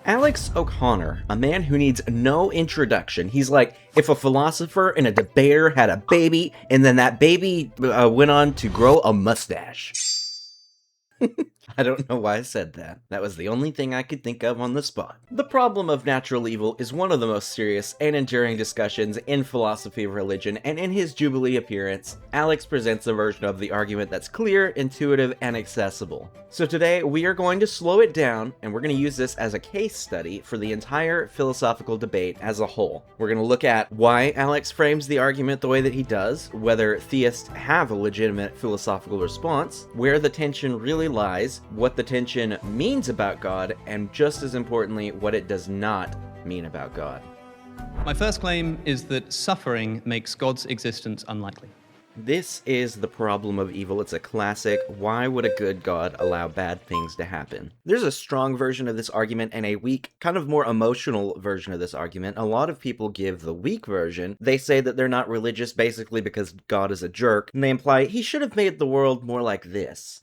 Alex O'Connor, a man who needs no introduction. He's like, if a philosopher and a debater had a baby, and then that baby went on to grow a mustache. I don't know why I said that. That was the only thing I could think of on the spot. The problem of natural evil is one of the most serious and enduring discussions in philosophy of religion, and in his Jubilee appearance, Alex presents a version of the argument that's clear, intuitive, and accessible. So today, we are going to slow it down, and we're going to use this as a case study for the entire philosophical debate as a whole. We're going to look at why Alex frames the argument the way that he does, whether theists have a legitimate philosophical response, where the tension really lies, what the tension means about God, and just as importantly, what it does not mean about God. My first claim is that suffering makes God's existence unlikely. This is the problem of evil. It's a classic. Why would a good God allow bad things to happen? There's a strong version of this argument and a weak, kind of more emotional version of this argument. A lot of people give the weak version. They say that they're not religious basically because God is a jerk, and they imply he should have made the world more like this.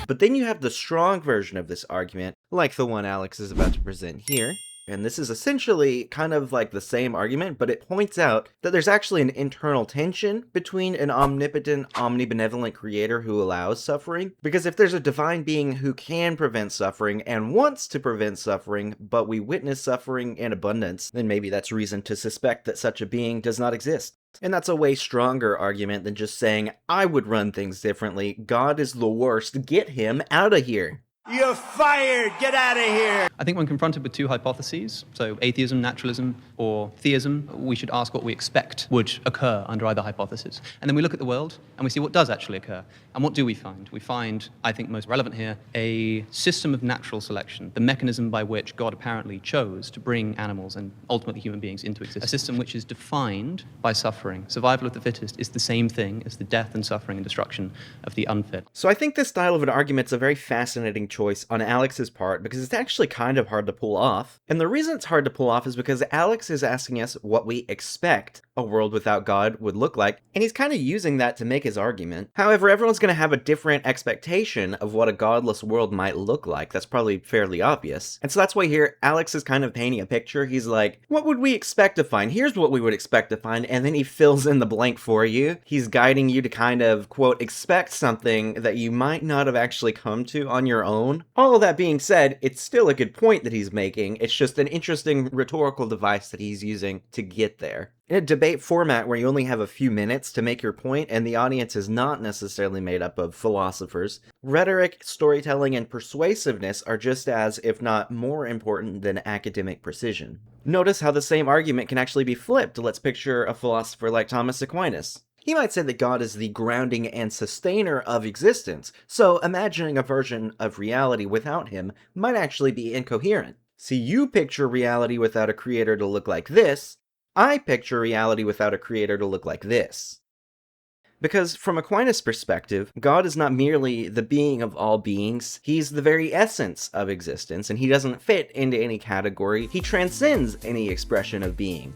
But then you have the strong version of this argument, like the one Alex is about to present here. And this is essentially kind of like the same argument, but it points out that there's actually an internal tension between an omnipotent, omnibenevolent creator who allows suffering. Because if there's a divine being who can prevent suffering and wants to prevent suffering, but we witness suffering in abundance, then maybe that's reason to suspect that such a being does not exist. And that's a way stronger argument than just saying, I would run things differently, God is the worst, get him out of here. You're fired! Get out of here! I think when confronted with two hypotheses, so atheism, naturalism, or theism, we should ask what we expect would occur under either hypothesis. And then we look at the world and we see what does actually occur. And what do we find? We find, I think most relevant here, a system of natural selection, the mechanism by which God apparently chose to bring animals and ultimately human beings into existence. A system which is defined by suffering. Survival of the fittest is the same thing as the death and suffering and destruction of the unfit. So I think this style of an argument is a very fascinating choice on Alex's part because it's actually kind of hard to pull off. And the reason it's hard to pull off is because Alex is asking us what we expect a world without God would look like, and he's kind of using that to make his argument. However, everyone's going to have a different expectation of what a godless world might look like. That's probably fairly obvious. And so that's why here Alex is kind of painting a picture. He's like, what would we expect to find? Here's what we would expect to find, and then he fills in the blank for you. He's guiding you to kind of, quote, expect something that you might not have actually come to on your own. All of that being said, it's still a good point that he's making. It's just an interesting rhetorical device that he's using to get there. In a debate format where you only have a few minutes to make your point and the audience is not necessarily made up of philosophers, rhetoric, storytelling, and persuasiveness are just as, if not more important than academic precision. Notice how the same argument can actually be flipped. Let's picture a philosopher like Thomas Aquinas. He might say that God is the grounding and sustainer of existence, so imagining a version of reality without him might actually be incoherent. See, you picture reality without a creator to look like this, I picture reality without a creator to look like this. Because from Aquinas' perspective, God is not merely the being of all beings, he's the very essence of existence, and he doesn't fit into any category, he transcends any expression of being.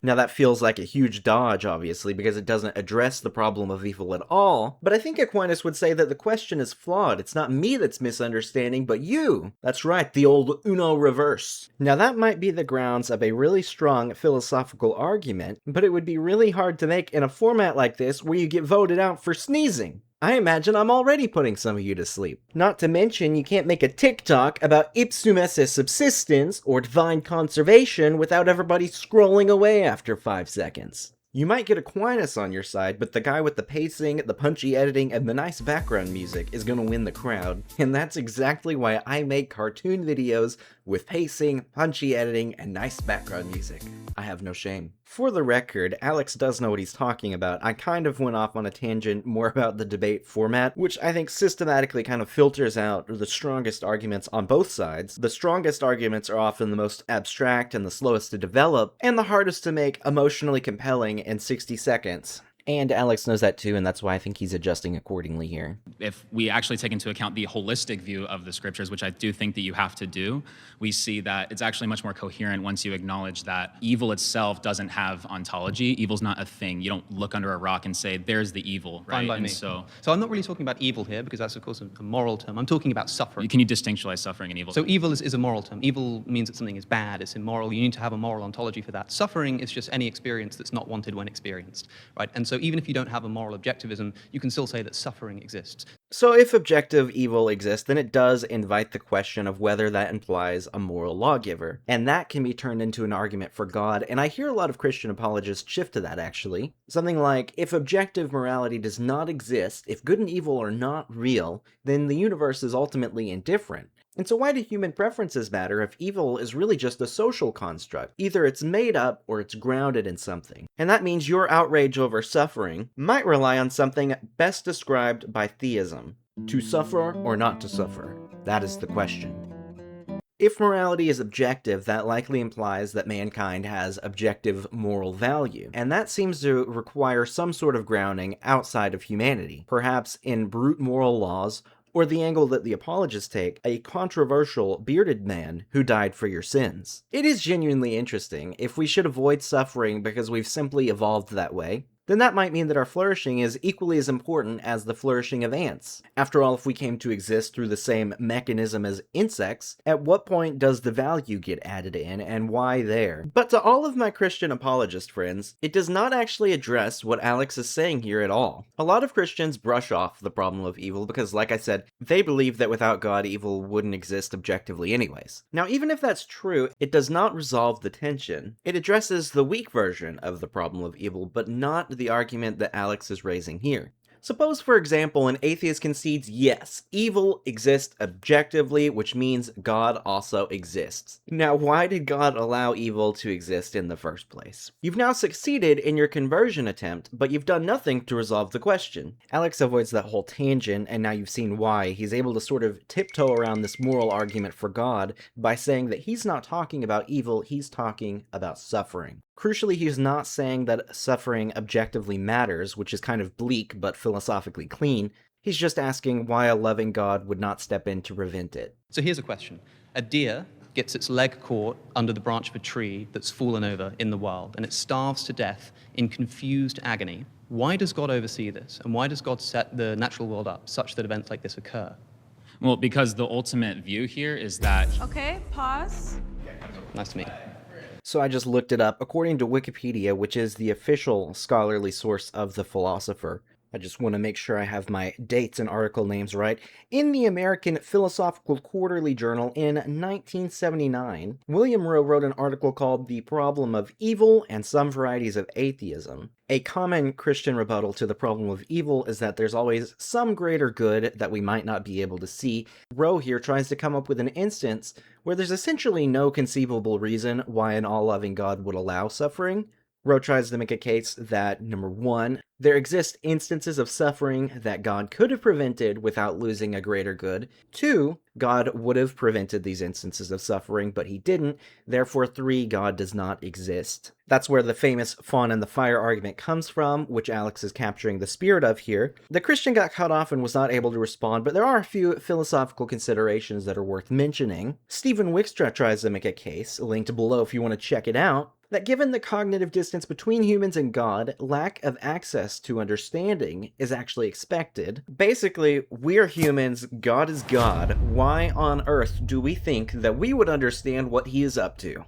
Now that feels like a huge dodge, obviously, because it doesn't address the problem of evil at all, but I think Aquinas would say that the question is flawed. It's not me that's misunderstanding, but you. That's right, the old Uno reverse. Now that might be the grounds of a really strong philosophical argument, but it would be really hard to make in a format like this where you get voted out for sneezing. I imagine I'm already putting some of you to sleep. Not to mention, you can't make a TikTok about ipsum esse subsistens or divine conservation without everybody scrolling away after 5 seconds. You might get Aquinas on your side, but the guy with the pacing, the punchy editing, and the nice background music is gonna win the crowd. And that's exactly why I make cartoon videos with pacing, punchy editing, and nice background music. I have no shame. For the record, Alex does know what he's talking about. I kind of went off on a tangent more about the debate format, which I think systematically kind of filters out the strongest arguments on both sides. The strongest arguments are often the most abstract and the slowest to develop, and the hardest to make emotionally compelling in 60 seconds. And Alex knows that too, and that's why I think he's adjusting accordingly here. If we actually take into account the holistic view of the scriptures, which I do think that you have to do, we see that it's actually much more coherent once you acknowledge that evil itself doesn't have ontology. Evil's not a thing. You don't look under a rock and say, there's the evil, right? Fine by And me. so I'm not really talking about evil here, because that's, of course, a moral term. I'm talking about suffering. can you distinctualize suffering and evil? So evil is a moral term. Evil means that something is bad, it's immoral. You need to have a moral ontology for that. Suffering is just any experience that's not wanted when experienced, right? And so even if you don't have a moral objectivism, you can still say that suffering exists. So if objective evil exists, then it does invite the question of whether that implies a moral lawgiver. And that can be turned into an argument for God, and I hear a lot of Christian apologists shift to that, actually. Something like, if objective morality does not exist, if good and evil are not real, then the universe is ultimately indifferent. And so why do human preferences matter if evil is really just a social construct? Either it's made up or it's grounded in something. And that means your outrage over suffering might rely on something best described by theism. To suffer or not to suffer? That is the question. If morality is objective, that likely implies that mankind has objective moral value, and that seems to require some sort of grounding outside of humanity, perhaps in brute moral laws, or the angle that the apologists take, a controversial bearded man who died for your sins. It is genuinely interesting. If we should avoid suffering because we've simply evolved that way, then that might mean that our flourishing is equally as important as the flourishing of ants. After all, if we came to exist through the same mechanism as insects, at what point does the value get added in, and why there? But to all of my Christian apologist friends, it does not actually address what Alex is saying here at all. A lot of Christians brush off the problem of evil because, like I said, they believe that without God, evil wouldn't exist objectively anyways. Now, even if that's true, it does not resolve the tension. It addresses the weak version of the problem of evil, but not the argument that Alex is raising here. Suppose, for example, an atheist concedes, yes, evil exists objectively, which means God also exists. Now, why did God allow evil to exist in the first place? You've now succeeded in your conversion attempt, but you've done nothing to resolve the question. Alex avoids that whole tangent, and now you've seen why. He's able to sort of tiptoe around this moral argument for God by saying that he's not talking about evil, he's talking about suffering. Crucially, he's not saying that suffering objectively matters, which is kind of bleak but philosophically clean. He's just asking why a loving God would not step in to prevent it. So here's a question. A deer gets its leg caught under the branch of a tree that's fallen over in the wild, and it starves to death in confused agony. Why does God oversee this? And why does God set the natural world up such that events like this occur? Well, because the ultimate view here is that Okay, pause. Nice to meet you. So I just looked it up. According to Wikipedia, which is the official scholarly source of the philosopher, I just want to make sure I have my dates and article names right. In the American Philosophical Quarterly Journal in 1979, William Rowe wrote an article called The Problem of Evil and Some Varieties of Atheism. A common Christian rebuttal to the problem of evil is that there's always some greater good that we might not be able to see. Rowe here tries to come up with an instance where there's essentially no conceivable reason why an all-loving God would allow suffering. Rowe tries to make a case that, number one, there exist instances of suffering that God could have prevented without losing a greater good. Two, God would have prevented these instances of suffering, but he didn't. Therefore, three, God does not exist. That's where the famous fawn and the fire argument comes from, which Alex is capturing the spirit of here. The Christian got cut off and was not able to respond, but there are a few philosophical considerations that are worth mentioning. Stephen Wickstra tries to make a case, linked below if you want to check it out, that given the cognitive distance between humans and God, lack of access to understanding is actually expected. Basically, we're humans, God is God. Why on earth do we think that we would understand what he is up to?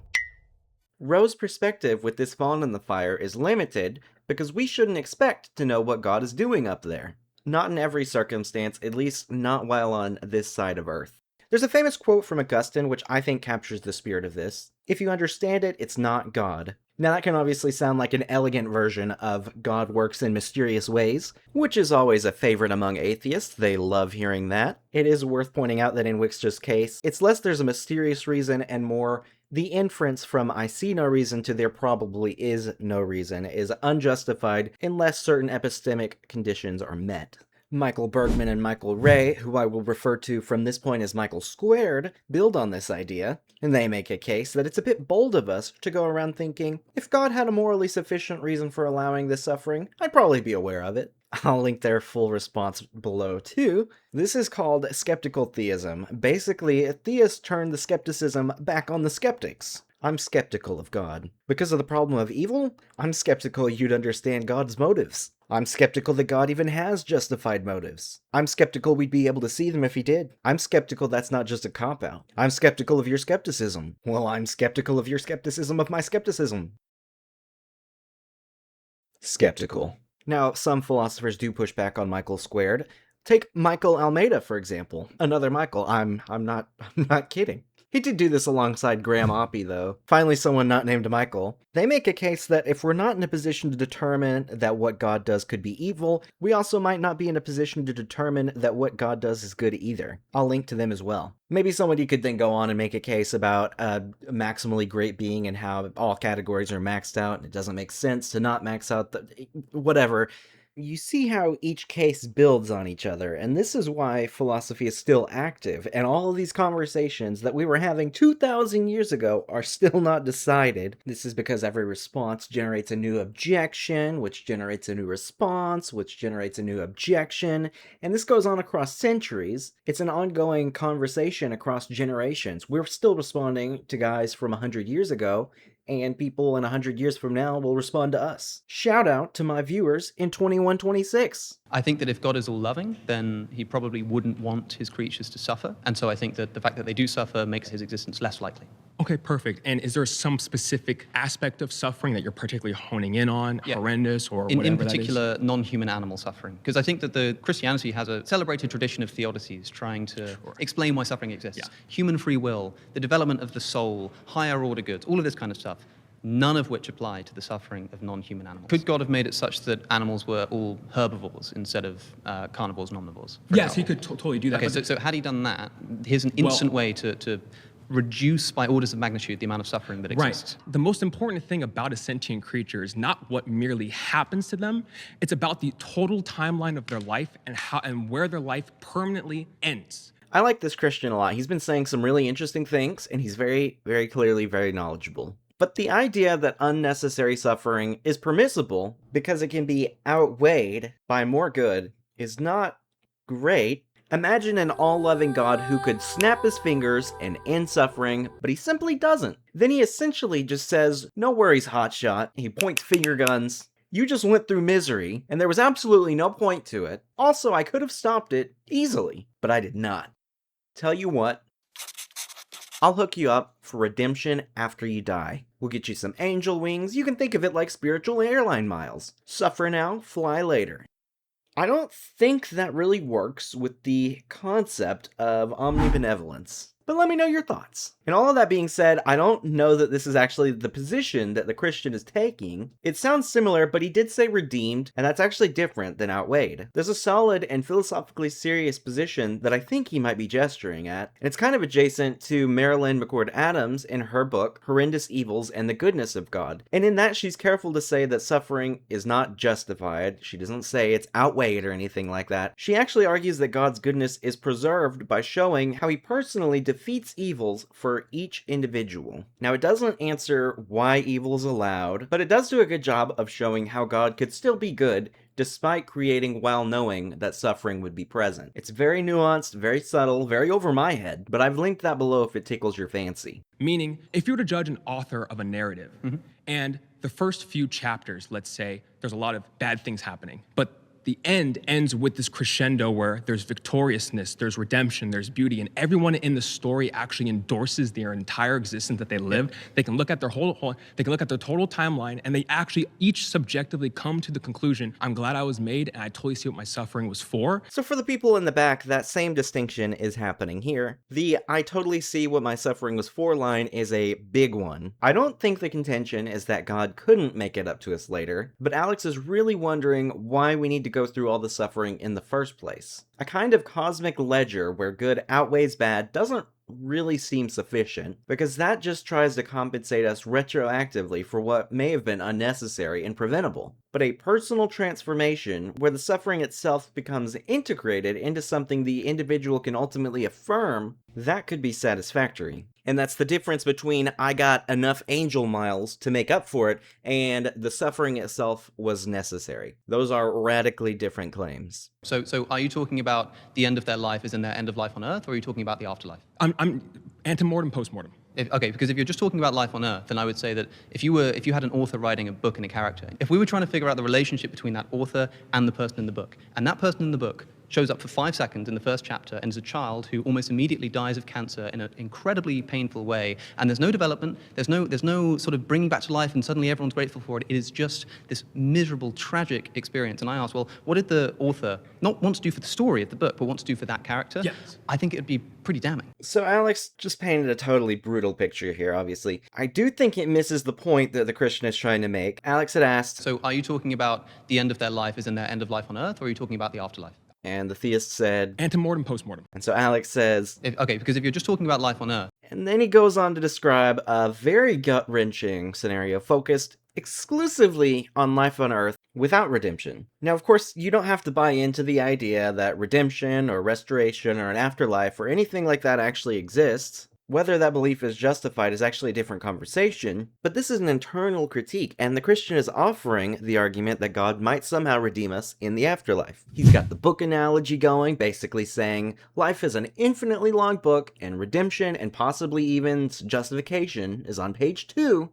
Rowe's perspective with this fawn in the fire is limited because we shouldn't expect to know what God is doing up there. Not in every circumstance, at least not while on this side of Earth. There's a famous quote from Augustine which I think captures the spirit of this. If you understand it, it's not God. Now that can obviously sound like an elegant version of God works in mysterious ways, which is always a favorite among atheists. They love hearing that. It is worth pointing out that in Wickstra's case, it's less there's a mysterious reason and more the inference from I see no reason to there probably is no reason is unjustified unless certain epistemic conditions are met. Michael Bergman and Michael Ray, who I will refer to from this point as Michael Squared, build on this idea, and they make a case that it's a bit bold of us to go around thinking, if God had a morally sufficient reason for allowing this suffering, I'd probably be aware of it. I'll link their full response below too. This is called skeptical theism. Basically, theists turn the skepticism back on the skeptics. I'm skeptical of God. Because of the problem of evil, I'm skeptical you'd understand God's motives. I'm skeptical that God even has justified motives. I'm skeptical we'd be able to see them if he did. I'm skeptical that's not just a cop-out. I'm skeptical of your skepticism. Well, I'm skeptical of your skepticism of my skepticism. Skeptical. Now, some philosophers do push back on Michael Squared. Take Michael Almeida, for example. Another Michael. I'm not kidding. He did do this alongside Graham Oppie, though. Finally, someone not named Michael. They make a case that if we're not in a position to determine that what God does could be evil, we also might not be in a position to determine that what God does is good either. I'll link to them as well. Maybe somebody could then go on and make a case about a maximally great being and how all categories are maxed out, and it doesn't make sense to not max out the... whatever. You see how each case builds on each other, and this is why philosophy is still active, and all of these conversations that we were having 2,000 years ago are still not decided. This is because every response generates a new objection, which generates a new response, which generates a new objection, and this goes on across centuries. It's an ongoing conversation across generations. We're still responding to guys from 100 years ago, and people in 100 years from now will respond to us. Shout out to my viewers in 2126. I think that if God is all-loving, then he probably wouldn't want his creatures to suffer. And so I think that the fact that they do suffer makes his existence less likely. Okay, perfect. And is there some specific aspect of suffering that you're particularly honing in on, horrendous or whatever in that particular, non-human animal suffering? Because I think that the Christianity has a celebrated tradition of theodicies trying to explain why suffering exists. Yeah. Human free will, the development of the soul, higher order goods, all of this kind of stuff. None of which apply to the suffering of non-human animals. Could God have made it such that animals were all herbivores instead of carnivores and omnivores? Yes, he could totally do that. Okay, so had he done that, here's an instant way to reduce by orders of magnitude the amount of suffering that exists. Right. The most important thing about a sentient creature is not what merely happens to them. It's about the total timeline of their life and how and where their life permanently ends. I like this Christian a lot. He's been saying some really interesting things, and he's very, very clearly very knowledgeable. But the idea that unnecessary suffering is permissible because it can be outweighed by more good is not great. Imagine an all-loving God who could snap his fingers and end suffering, but he simply doesn't. Then he essentially just says, no worries, hotshot. He points finger guns. You just went through misery, and there was absolutely no point to it. Also, I could have stopped it easily, but I did not. Tell you what, I'll hook you up for redemption after you die. We'll get you some angel wings. You can think of it like spiritual airline miles. Suffer now, fly later. I don't think that really works with the concept of omnibenevolence. But let me know your thoughts. And all of that being said, I don't know that this is actually the position that the Christian is taking. It sounds similar, but he did say redeemed, and that's actually different than outweighed. There's a solid and philosophically serious position that I think he might be gesturing at, and it's kind of adjacent to Marilyn McCord Adams in her book, Horrendous Evils and the Goodness of God. And in that, she's careful to say that suffering is not justified. She doesn't say it's outweighed or anything like that. She actually argues that God's goodness is preserved by showing how he personally defeats evils for each individual. Now, it doesn't answer why evil is allowed, but it does do a good job of showing how God could still be good despite creating while knowing that suffering would be present. It's very nuanced, very subtle, very over my head, but I've linked that below if it tickles your fancy. Meaning, if you were to judge an author of a narrative, and the first few chapters, let's say, there's a lot of bad things happening, but the end ends with this crescendo where there's victoriousness, there's redemption, there's beauty, and everyone in the story actually endorses their entire existence that they lived. They can look at their they can look at their total timeline, and they actually each subjectively come to the conclusion, I'm glad I was made, and I totally see what my suffering was for. So for the people in the back, that same distinction is happening here. The I totally see what my suffering was for line is a big one. I don't think the contention is that God couldn't make it up to us later, but Alex is really wondering why we need to go through all the suffering in the first place. A kind of cosmic ledger where good outweighs bad doesn't really seem sufficient, because that just tries to compensate us retroactively for what may have been unnecessary and preventable. But a personal transformation, where the suffering itself becomes integrated into something the individual can ultimately affirm, that could be satisfactory. And that's the difference between I got enough angel miles to make up for it and the suffering itself was necessary. Those are radically different claims. So are you talking about the end of their life is in their end of life on Earth, or are you talking about the afterlife? I'm antemortem, postmortem. Okay, because if you're just talking about life on Earth, then I would say that if you had an author writing a book and a character, if we were trying to figure out the relationship between that author and the person in the book, and that person in the book shows up for 5 seconds in the first chapter and is a child who almost immediately dies of cancer in an incredibly painful way, and there's no development, there's no sort of bringing back to life and suddenly everyone's grateful for it. It is just this miserable, tragic experience. And I asked, well, what did the author not want to do for the story of the book, but want to do for that character? Yes. I think it would be pretty damning. So Alex just painted a totally brutal picture here, obviously. I do think it misses the point that the Christian is trying to make. Alex had asked, So are you talking about the end of their life is in their end of life on Earth, or are you talking about the afterlife? and the theist said, Antemortem, postmortem. and so Alex says, Okay, because if you're just talking about life on Earth, and then he goes on to describe a very gut-wrenching scenario focused exclusively on life on Earth without redemption. Now, of course, you don't have to buy into the idea that redemption or restoration or an afterlife or anything like that actually exists. Whether that belief is justified is actually a different conversation, but this is an internal critique, and the Christian is offering the argument that God might somehow redeem us in the afterlife. He's got the book analogy going, basically saying life is an infinitely long book, and redemption and possibly even justification is on page 2.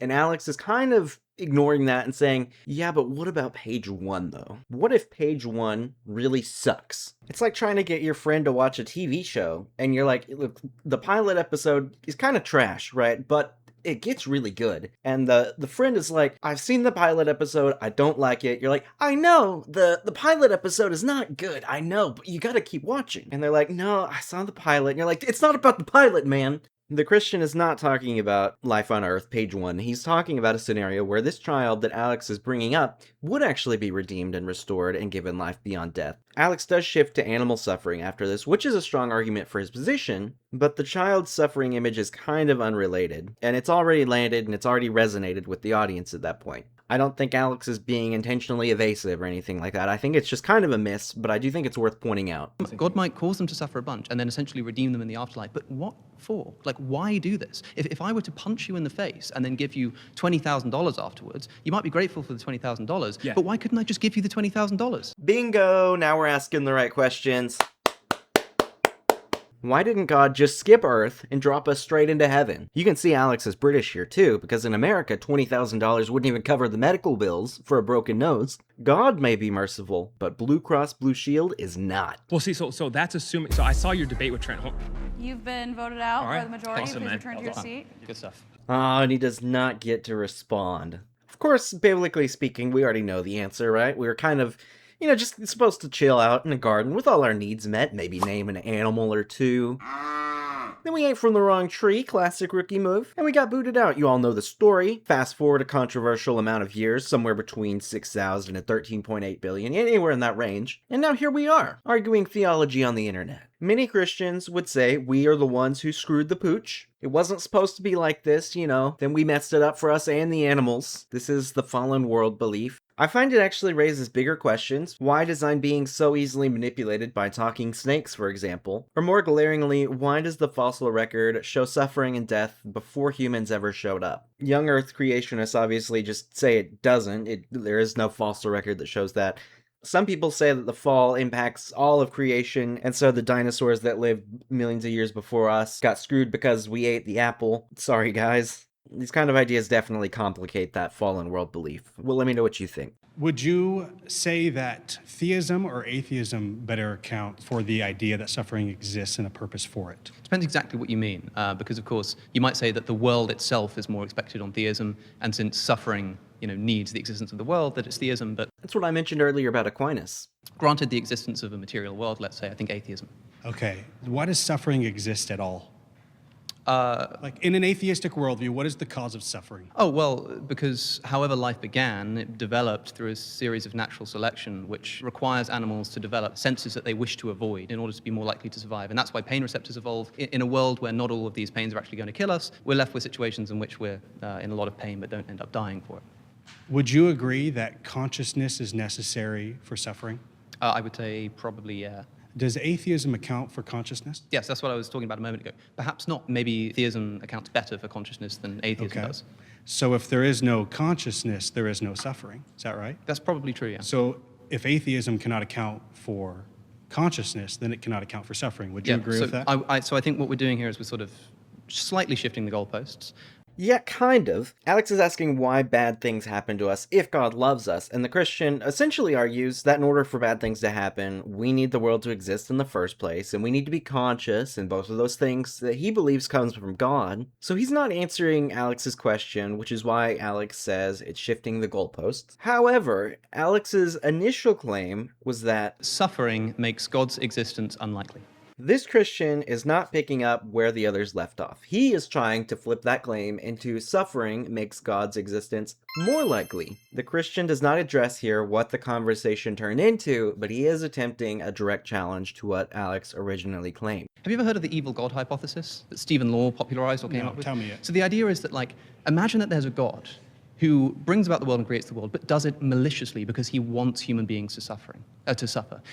And Alex is kind of ignoring that and saying, yeah, but what about page 1 though? What if page 1 really sucks? It's like trying to get your friend to watch a TV show, and you're like, look, the pilot episode is kind of trash, right? But it gets really good. And the friend is like, I've seen the pilot episode, I don't like it. You're like, I know, the pilot episode is not good, I know, but you gotta keep watching. And they're like, no, I saw the pilot. And you're like, it's not about the pilot, man. The Christian is not talking about life on Earth, page 1. He's talking about a scenario where this child that Alex is bringing up would actually be redeemed and restored and given life beyond death. Alex does shift to animal suffering after this, which is a strong argument for his position, but the child's suffering image is kind of unrelated, and it's already landed and it's already resonated with the audience at that point. I don't think Alex is being intentionally evasive or anything like that. I think it's just kind of a miss, but I do think it's worth pointing out. God might cause them to suffer a bunch and then essentially redeem them in the afterlife. But what for? Like, why do this? If I were to punch you in the face and then give you $20,000 afterwards, you might be grateful for the $20,000. Yeah. But why couldn't I just give you the $20,000? Bingo! Now we're asking the right questions. Why didn't God just skip Earth and drop us straight into heaven? You can see Alex is British here too, because in America, $20,000 wouldn't even cover the medical bills for a broken nose. God may be merciful, but Blue Cross Blue Shield is not. Well, see, so that's assuming. So I saw your debate with Trent. You've been voted out All by right. the majority. Awesome, Please man. return to your seat. Good stuff. Ah, and he does not get to respond. Of course, biblically speaking, we already know the answer, right? We were kind of, just supposed to chill out in a garden with all our needs met, maybe name an animal or two. Then we ate from the wrong tree, classic rookie move, and we got booted out. You all know the story. Fast forward a controversial amount of years, somewhere between 6,000 and 13.8 billion, anywhere in that range. And now here we are, arguing theology on the internet. Many Christians would say we are the ones who screwed the pooch. It wasn't supposed to be like this, then we messed it up for us and the animals. This is the fallen world belief. I find it actually raises bigger questions. Why design beings so easily manipulated by talking snakes, for example? Or more glaringly, why does the fossil record show suffering and death before humans ever showed up? Young Earth creationists obviously just say it doesn't. There is no fossil record that shows that. Some people say that the fall impacts all of creation, and so the dinosaurs that lived millions of years before us got screwed because we ate the apple. Sorry, guys. These kind of ideas definitely complicate that fallen world belief. Well, let me know what you think. Would you say that theism or atheism better account for the idea that suffering exists and a purpose for it? Depends exactly what you mean, because of course you might say that the world itself is more expected on theism, and since suffering, needs the existence of the world, that it's theism. But That's what I mentioned earlier about Aquinas. granted the existence of a material world, let's say, I think atheism. Okay, why does suffering exist at all? Like in an atheistic worldview, what is the cause of suffering? Oh, well, because however life began, it developed through a series of natural selection, which requires animals to develop senses that they wish to avoid in order to be more likely to survive. And that's why pain receptors evolve. In a world where not all of these pains are actually going to kill us, we're left with situations in which we're in a lot of pain but don't end up dying for it. Would you agree that consciousness is necessary for suffering? I would say probably, yeah. Does atheism account for consciousness? Yes, that's what I was talking about a moment ago. Perhaps not. Maybe theism accounts better for consciousness than atheism does. So if there is no consciousness, there is no suffering. Is that right? That's probably true, yeah. So if atheism cannot account for consciousness, then it cannot account for suffering. Would you agree with that? So I think what we're doing here is we're sort of slightly shifting the goalposts. Yeah, kind of. Alex is asking why bad things happen to us if God loves us, and the Christian essentially argues that in order for bad things to happen, we need the world to exist in the first place, and we need to be conscious in both of those things that he believes comes from God. So he's not answering Alex's question, which is why Alex says it's shifting the goalposts. However, Alex's initial claim was that Suffering makes God's existence unlikely. this Christian is not picking up where the others left off. He is trying to flip that claim into suffering makes God's existence more likely. The Christian does not address here what the conversation turned into, but he is attempting a direct challenge to what Alex originally claimed. Have you ever heard of the evil God hypothesis that Stephen Law popularized or came No, up with? tell me it. So the idea is that, like, imagine that there's a God who brings about the world and creates the world, but does it maliciously because he wants human beings to suffer.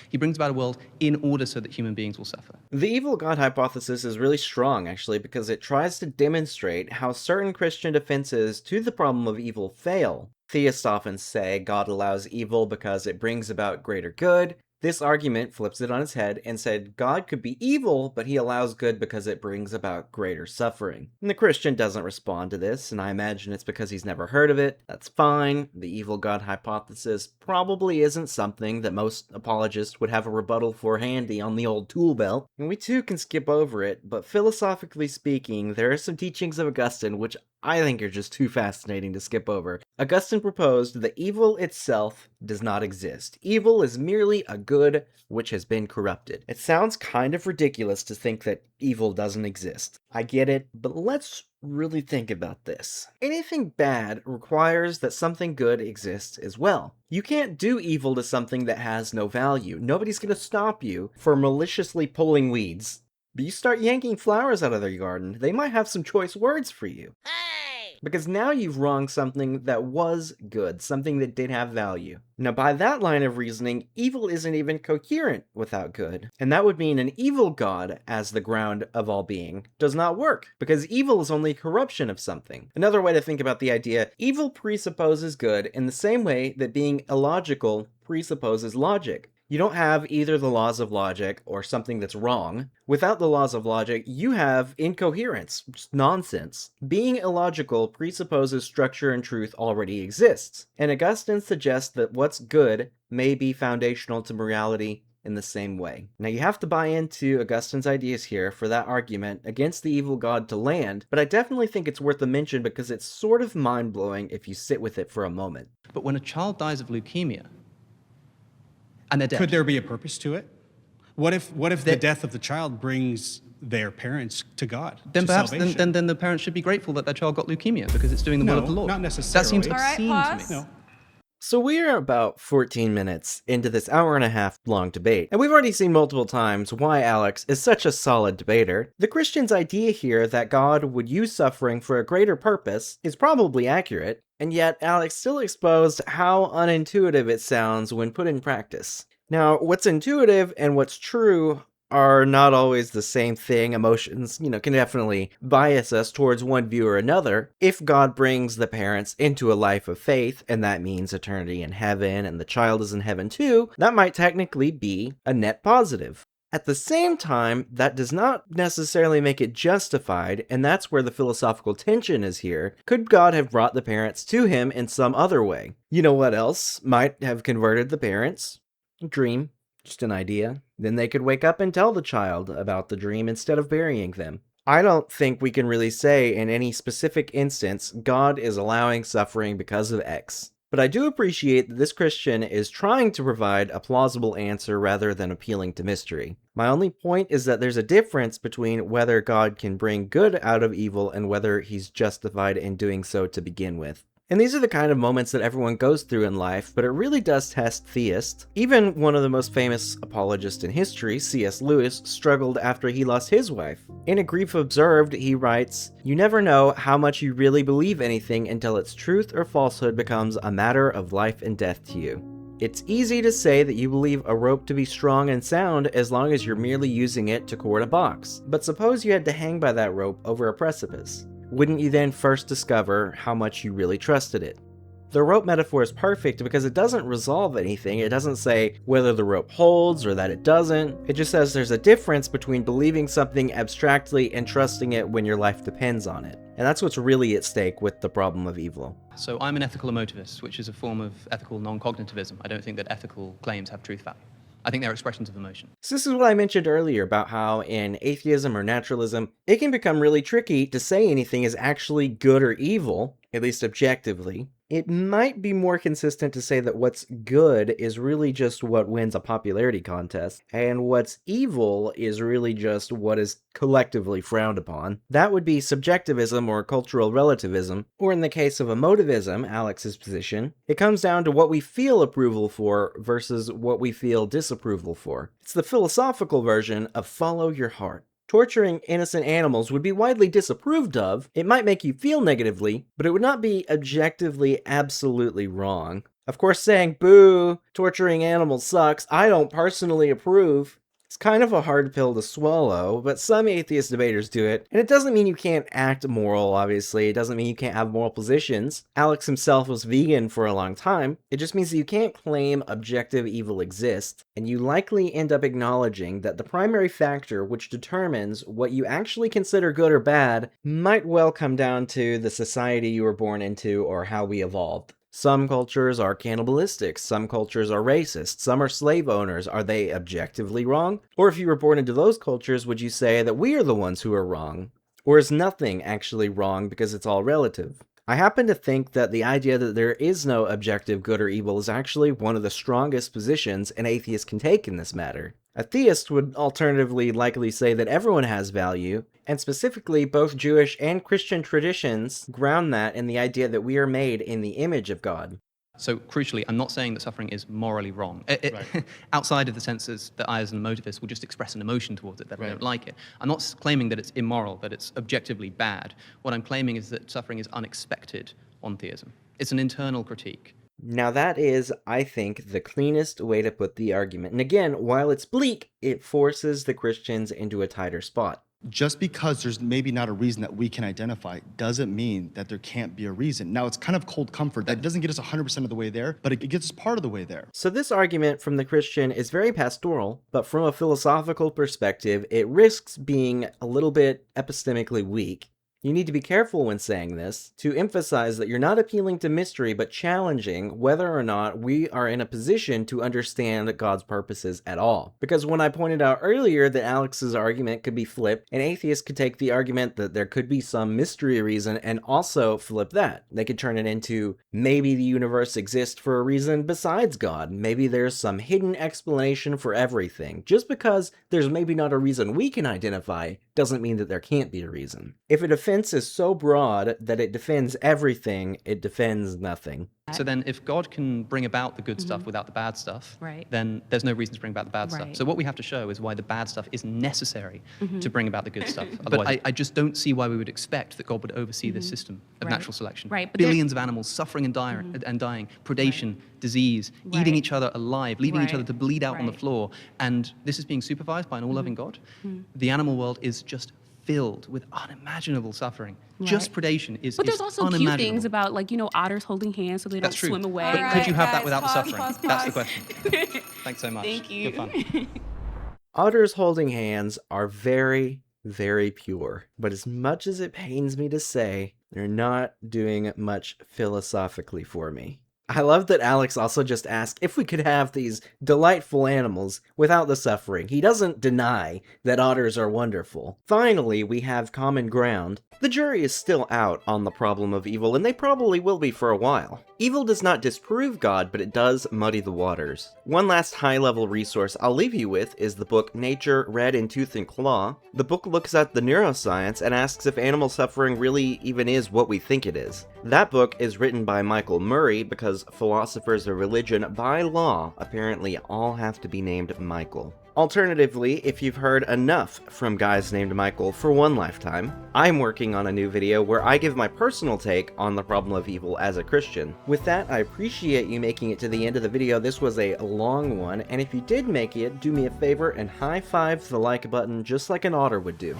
He brings about a world in order so that human beings will suffer. The evil God hypothesis is really strong, actually, because it tries to demonstrate how certain Christian defenses to the problem of evil fail. Theists often say God allows evil because it brings about greater good. This argument flips it on its head and said God could be evil, but he allows good because it brings about greater suffering. And the Christian doesn't respond to this, and I imagine it's because he's never heard of it. That's fine. The evil God hypothesis probably isn't something that most apologists would have a rebuttal for handy on the old tool belt, and we too can skip over it, but philosophically speaking, there are some teachings of Augustine which I think are just too fascinating to skip over. Augustine proposed that evil itself does not exist. Evil is merely a good which has been corrupted. It sounds kind of ridiculous to think that evil doesn't exist. I get it, but let's really think about this. Anything bad requires that something good exists as well. You can't do evil to something that has no value. Nobody's going to stop you from maliciously pulling weeds. But you start yanking flowers out of their garden, they might have some choice words for you. Because now you've wronged something that was good, something that did have value. Now by that line of reasoning, evil isn't even coherent without good. And that would mean an evil God as the ground of all being does not work, because evil is only corruption of something. Another way to think about the idea, evil presupposes good in the same way that being illogical presupposes logic. You don't have either the laws of logic or something that's wrong. Without the laws of logic, you have incoherence, just nonsense. Being illogical presupposes structure and truth already exists. And Augustine suggests that what's good may be foundational to morality in the same way. Now you have to buy into Augustine's ideas here for that argument against the evil God to land, but I definitely think it's worth a mention because it's sort of mind-blowing if you sit with it for a moment. But when a child dies of leukemia, and they're dead. Could there be a purpose to it? What if the death of the child brings their parents to God? Then to perhaps salvation? then the parents should be grateful that their child got leukemia because it's doing the will of the Lord. Not necessarily. That seems All right, obscene pause. to me. No. So we're about 14 minutes into this hour-and-a-half long debate, and we've already seen multiple times why Alex is such a solid debater. The Christian's idea here that God would use suffering for a greater purpose is probably accurate, and yet Alex still exposed how unintuitive it sounds when put in practice. Now, what's intuitive and what's true are not always the same thing. Emotions, can definitely bias us towards one view or another. If God brings the parents into a life of faith, and that means eternity in heaven, and the child is in heaven too, that might technically be a net positive. At the same time, that does not necessarily make it justified, and that's where the philosophical tension is here. Could God have brought the parents to him in some other way? You know what else might have converted the parents? A dream. Just an idea. Then they could wake up and tell the child about the dream instead of burying them. I don't think we can really say in any specific instance God is allowing suffering because of X. But I do appreciate that this Christian is trying to provide a plausible answer rather than appealing to mystery. My only point is that there's a difference between whether God can bring good out of evil and whether he's justified in doing so to begin with. And these are the kind of moments that everyone goes through in life, but it really does test theists. Even one of the most famous apologists in history, C.S. Lewis, struggled after he lost his wife. In A Grief Observed, he writes, "You never know how much you really believe anything until its truth or falsehood becomes a matter of life and death to you. It's easy to say that you believe a rope to be strong and sound as long as you're merely using it to cord a box. But suppose you had to hang by that rope over a precipice. Wouldn't you then first discover how much you really trusted it?" The rope metaphor is perfect because it doesn't resolve anything. It doesn't say whether the rope holds or that it doesn't. It just says there's a difference between believing something abstractly and trusting it when your life depends on it. And that's what's really at stake with the problem of evil. So I'm an ethical emotivist, which is a form of ethical non-cognitivism. I don't think that ethical claims have truth value. I think they're expressions of emotion. So this is what I mentioned earlier about how in atheism or naturalism, it can become really tricky to say anything is actually good or evil, at least objectively. It might be more consistent to say that what's good is really just what wins a popularity contest, and what's evil is really just what is collectively frowned upon. That would be subjectivism or cultural relativism, or in the case of emotivism, Alex's position, it comes down to what we feel approval for versus what we feel disapproval for. It's the philosophical version of follow your heart. Torturing innocent animals would be widely disapproved of. It might make you feel negatively, but it would not be objectively absolutely wrong. Of course, saying, "Boo, torturing animals sucks, I don't personally approve," it's kind of a hard pill to swallow, but some atheist debaters do it, and it doesn't mean you can't act moral, obviously. It doesn't mean you can't have moral positions. Alex himself was vegan for a long time. It just means that you can't claim objective evil exists, and you likely end up acknowledging that the primary factor which determines what you actually consider good or bad might well come down to the society you were born into or how we evolved. Some cultures are cannibalistic, some cultures are racist, some are slave owners. Are they objectively wrong? Or if you were born into those cultures, would you say that we are the ones who are wrong? Or is nothing actually wrong because it's all relative? I happen to think that the idea that there is no objective good or evil is actually one of the strongest positions an atheist can take in this matter. A theist would alternatively likely say that everyone has value, and specifically both Jewish and Christian traditions ground that in the idea that we are made in the image of God. So crucially, I'm not saying that suffering is morally wrong. Outside of the senses that I as an emotivist will just express an emotion towards it, that I don't like it. I'm not claiming that it's immoral, that it's objectively bad. What I'm claiming is that suffering is unexpected on theism. It's an internal critique. Now that is, I think, the cleanest way to put the argument. And again, while it's bleak, it forces the Christians into a tighter spot. Just because there's maybe not a reason that we can identify doesn't mean that there can't be a reason. Now, it's kind of cold comfort. That doesn't get us 100% of the way there, but it gets us part of the way there. So this argument from the Christian is very pastoral, but from a philosophical perspective, it risks being a little bit epistemically weak. You need to be careful when saying this, to emphasize that you're not appealing to mystery, but challenging whether or not we are in a position to understand God's purposes at all. Because when I pointed out earlier that Alex's argument could be flipped, an atheist could take the argument that there could be some mystery reason and also flip that. They could turn it into, maybe the universe exists for a reason besides God. Maybe there's some hidden explanation for everything. Just because there's maybe not a reason we can identify doesn't mean that there can't be a reason. If a defense is so broad that it defends everything, it defends nothing. So then if God can bring about the good stuff without the bad stuff, then there's no reason to bring about the bad stuff. So what we have to show is why the bad stuff is necessary to bring about the good stuff. But I just don't see why we would expect that God would oversee this system of natural selection. But Billions of animals suffering and dying, predation, disease, eating each other alive, leaving each other to bleed out on the floor. And this is being supervised by an all-loving God. The animal world is just filled with unimaginable suffering. Just predation is unimaginable. But there's also cute things about, like, otters holding hands so they don't swim away. But could you have that without the suffering? That's the question. Thanks so much. Thank you. Good fun. Otters holding hands are very, very pure. But as much as it pains me to say, they're not doing much philosophically for me. I love that Alex also just asked if we could have these delightful animals without the suffering. He doesn't deny that otters are wonderful. Finally, we have common ground. The jury is still out on the problem of evil, and they probably will be for a while. Evil does not disprove God, but it does muddy the waters. One last high-level resource I'll leave you with is the book Nature Read in Tooth and Claw. The book looks at the neuroscience and asks if animal suffering really even is what we think it is. That book is written by Michael Murray because philosophers of religion, by law, apparently all have to be named Michael. Alternatively, if you've heard enough from guys named Michael for one lifetime, I'm working on a new video where I give my personal take on the problem of evil as a Christian. With that, I appreciate you making it to the end of the video. This was a long one, and if you did make it, do me a favor and high-five the like button just like an otter would do.